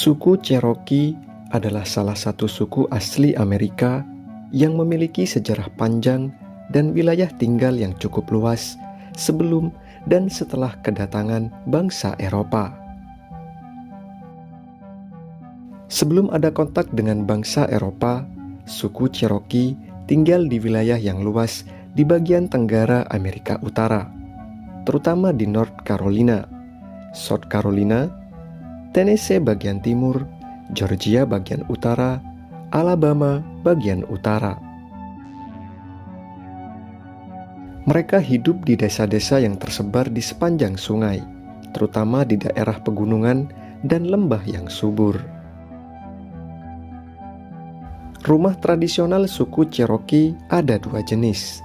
Suku Cherokee adalah salah satu suku asli Amerika yang memiliki sejarah panjang dan wilayah tinggal yang cukup luas sebelum dan setelah kedatangan bangsa Eropa. Sebelum ada kontak dengan bangsa Eropa, suku Cherokee tinggal di wilayah yang luas di bagian tenggara Amerika Utara, terutama di North Carolina, South Carolina, Tennessee bagian timur, Georgia bagian utara, Alabama bagian utara. Mereka hidup di desa-desa yang tersebar di sepanjang sungai, terutama di daerah pegunungan dan lembah yang subur. Rumah tradisional suku Cherokee ada dua jenis,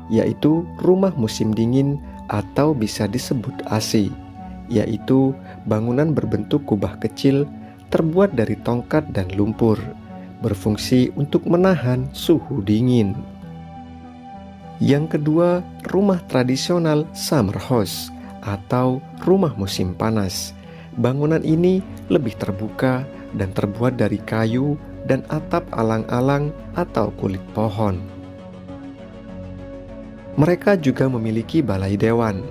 yaitu rumah musim dingin atau bisa disebut AC, yaitu bangunan berbentuk kubah kecil terbuat dari tongkat dan lumpur, berfungsi untuk menahan suhu dingin. Yang kedua, rumah tradisional summer house atau rumah musim panas. Bangunan ini lebih terbuka dan terbuat dari kayu dan atap alang-alang atau kulit pohon. Mereka juga memiliki balai dewan.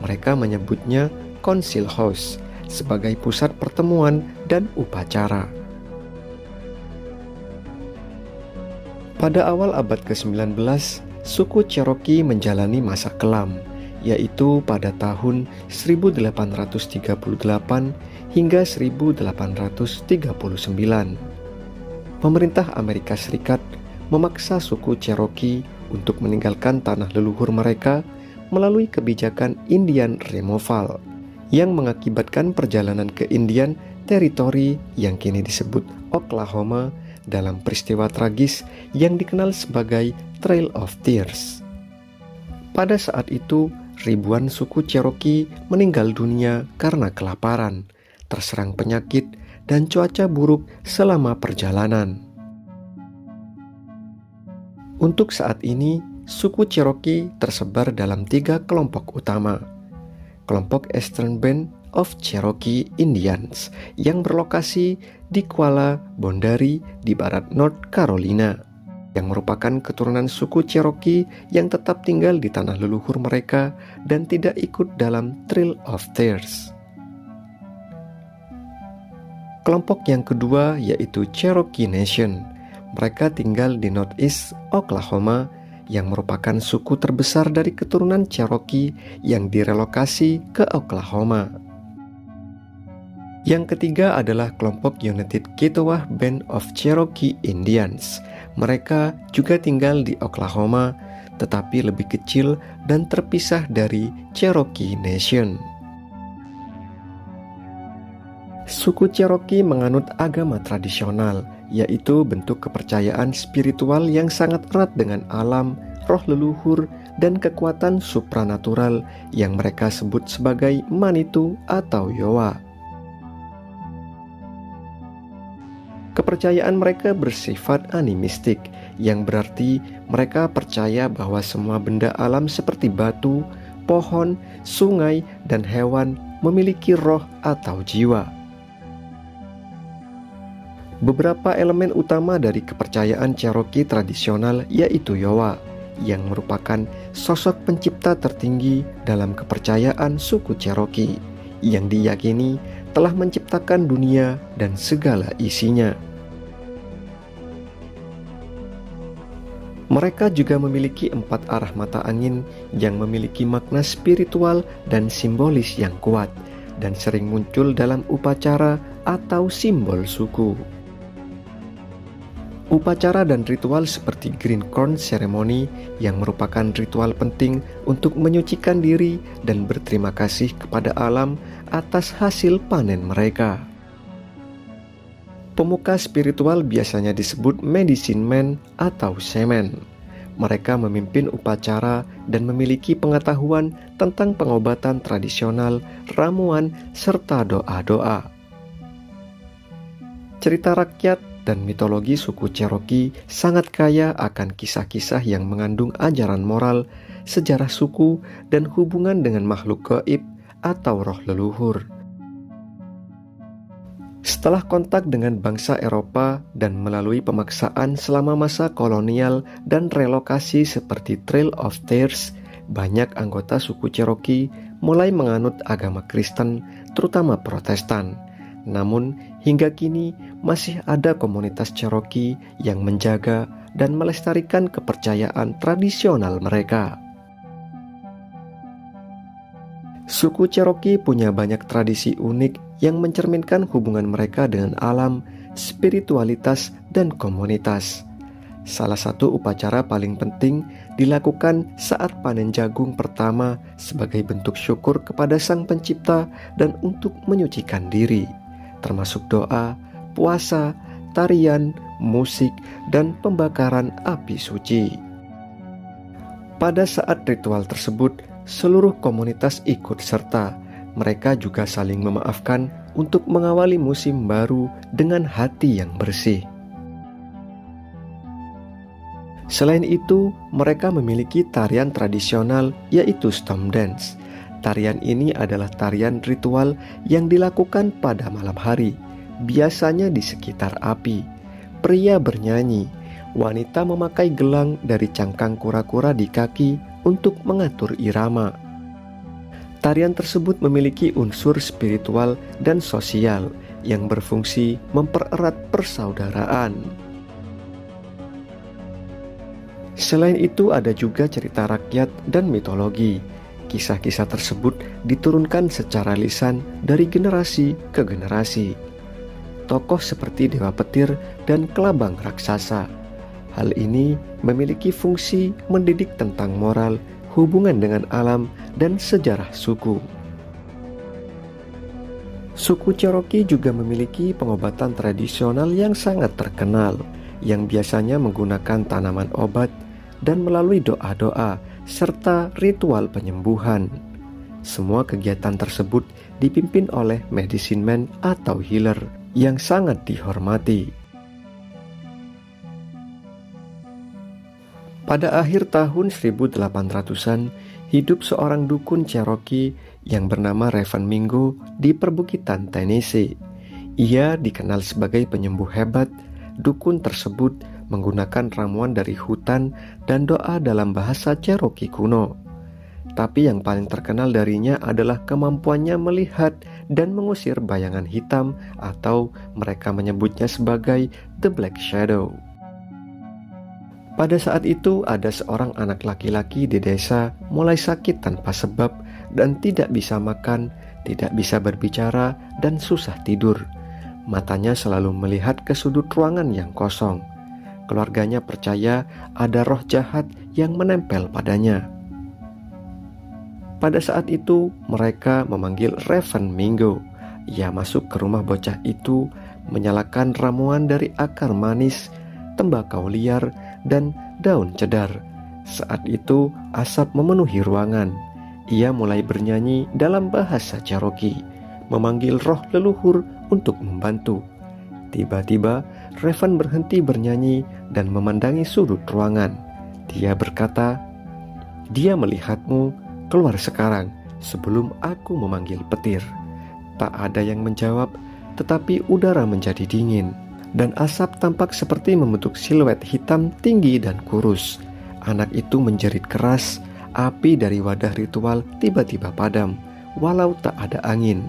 Mereka menyebutnya Council House sebagai pusat pertemuan dan upacara. Pada awal abad ke-19, suku Cherokee menjalani masa kelam, yaitu pada tahun 1838 hingga 1839. Pemerintah Amerika Serikat memaksa suku Cherokee untuk meninggalkan tanah leluhur mereka melalui kebijakan Indian Removal yang mengakibatkan perjalanan ke Indian Territory yang kini disebut Oklahoma dalam peristiwa tragis yang dikenal sebagai Trail of Tears. Pada saat itu, ribuan suku Cherokee meninggal dunia karena kelaparan, terserang penyakit, dan cuaca buruk selama perjalanan. Untuk saat ini, suku Cherokee tersebar dalam 3 kelompok utama. Kelompok Eastern Band of Cherokee Indians yang berlokasi di Kuala Boundary di barat North Carolina, yang merupakan keturunan suku Cherokee yang tetap tinggal di tanah leluhur mereka dan tidak ikut dalam Trail of Tears. Kelompok yang kedua yaitu Cherokee Nation. Mereka tinggal di Northeast Oklahoma yang merupakan suku terbesar dari keturunan Cherokee yang direlokasi ke Oklahoma. Yang ketiga adalah kelompok United Kiowa Band of Cherokee Indians. Mereka juga tinggal di Oklahoma, tetapi lebih kecil dan terpisah dari Cherokee Nation. Suku Cherokee menganut agama tradisional, yaitu bentuk kepercayaan spiritual yang sangat erat dengan alam, roh leluhur, dan kekuatan supranatural yang mereka sebut sebagai Manitou atau Yoa. Kepercayaan mereka bersifat animistik, yang berarti mereka percaya bahwa semua benda alam seperti batu, pohon, sungai, dan hewan memiliki roh atau jiwa. Beberapa elemen utama dari kepercayaan Cherokee tradisional yaitu Yoa, yang merupakan sosok pencipta tertinggi dalam kepercayaan suku Cherokee, yang diyakini telah menciptakan dunia dan segala isinya. Mereka juga memiliki 4 arah mata angin yang memiliki makna spiritual dan simbolis yang kuat, dan sering muncul dalam upacara atau simbol suku. Upacara dan ritual seperti Green Corn Ceremony yang merupakan ritual penting untuk menyucikan diri dan berterima kasih kepada alam atas hasil panen mereka. Pemuka spiritual biasanya disebut medicine man atau shaman. Mereka memimpin upacara dan memiliki pengetahuan tentang pengobatan tradisional, ramuan, serta doa-doa. Cerita rakyat dan mitologi suku Cherokee sangat kaya akan kisah-kisah yang mengandung ajaran moral, sejarah suku, dan hubungan dengan makhluk gaib atau roh leluhur. Setelah kontak dengan bangsa Eropa dan melalui pemaksaan selama masa kolonial dan relokasi seperti Trail of Tears, banyak anggota suku Cherokee mulai menganut agama Kristen, terutama Protestan. Namun, hingga kini masih ada komunitas Cherokee yang menjaga dan melestarikan kepercayaan tradisional mereka. Suku Cherokee punya banyak tradisi unik yang mencerminkan hubungan mereka dengan alam, spiritualitas, dan komunitas. Salah satu upacara paling penting dilakukan saat panen jagung pertama sebagai bentuk syukur kepada Sang Pencipta dan untuk menyucikan diri, termasuk doa, puasa, tarian, musik, dan pembakaran api suci. Pada saat ritual tersebut, seluruh komunitas ikut serta. Mereka juga saling memaafkan untuk mengawali musim baru dengan hati yang bersih. Selain itu, mereka memiliki tarian tradisional yaitu Storm Dance. Tarian ini adalah tarian ritual yang dilakukan pada malam hari, biasanya di sekitar api. Pria bernyanyi, wanita memakai gelang dari cangkang kura-kura di kaki untuk mengatur irama. Tarian tersebut memiliki unsur spiritual dan sosial yang berfungsi mempererat persaudaraan. Selain itu, ada juga cerita rakyat dan mitologi. Kisah-kisah tersebut diturunkan secara lisan dari generasi ke generasi. Tokoh seperti Dewa Petir dan Kelabang Raksasa. Hal ini memiliki fungsi mendidik tentang moral, hubungan dengan alam, dan sejarah suku. Suku Cherokee juga memiliki pengobatan tradisional yang sangat terkenal, yang biasanya menggunakan tanaman obat dan melalui doa-doa serta ritual penyembuhan. Semua kegiatan tersebut dipimpin oleh medicine man atau healer yang sangat dihormati. Pada akhir tahun 1800-an, hidup seorang dukun Cherokee yang bernama Raven Mingo di perbukitan Tennessee. Ia dikenal sebagai penyembuh hebat. Dukun tersebut menggunakan ramuan dari hutan dan doa dalam bahasa Cherokee kuno. Tapi yang paling terkenal darinya adalah kemampuannya melihat dan mengusir bayangan hitam atau mereka menyebutnya sebagai The Black Shadow. Pada saat itu ada seorang anak laki-laki di desa mulai sakit tanpa sebab dan tidak bisa makan, tidak bisa berbicara, dan susah tidur. Matanya selalu melihat ke sudut ruangan yang kosong. Keluarganya percaya ada roh jahat yang menempel padanya. Pada saat itu mereka memanggil Raven Mingo. Ia masuk ke rumah bocah itu, menyalakan ramuan dari akar manis, tembakau liar, dan daun cedar. Saat itu asap memenuhi ruangan. Ia mulai bernyanyi dalam bahasa Cherokee, memanggil roh leluhur untuk membantu. Tiba-tiba Raven berhenti bernyanyi dan memandangi sudut ruangan. Dia berkata, "Dia melihatmu, keluar sekarang sebelum aku memanggil petir." Tak ada yang menjawab, tetapi udara menjadi dingin dan asap tampak seperti membentuk siluet hitam tinggi dan kurus. Anak itu menjerit keras. Api dari wadah ritual tiba-tiba padam, walau tak ada angin.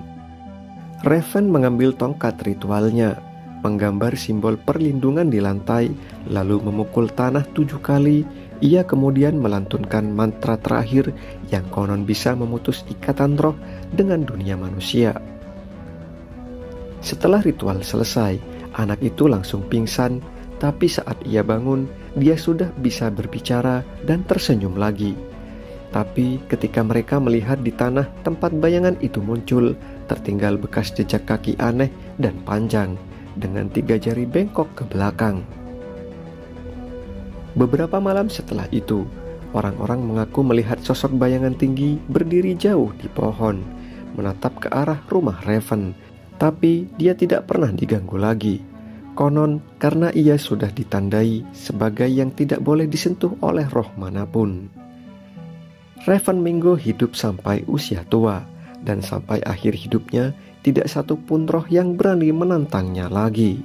Raven mengambil tongkat ritualnya, menggambar simbol perlindungan di lantai, lalu memukul tanah 7 kali. Ia kemudian melantunkan mantra terakhir yang konon bisa memutus ikatan roh dengan dunia manusia. Setelah ritual selesai, anak itu langsung pingsan, tapi saat ia bangun, dia sudah bisa berbicara dan tersenyum lagi. Tapi ketika mereka melihat di tanah tempat bayangan itu muncul, tertinggal bekas jejak kaki aneh dan panjang, dengan 3 jari bengkok ke belakang. Beberapa malam setelah itu, orang-orang mengaku melihat sosok bayangan tinggi berdiri jauh di pohon, menatap ke arah rumah Raven. Tapi dia tidak pernah diganggu lagi. Konon karena ia sudah ditandai sebagai yang tidak boleh disentuh oleh roh manapun. Raven Mingo hidup sampai usia tua, dan sampai akhir hidupnya tidak satu pun roh yang berani menantangnya lagi.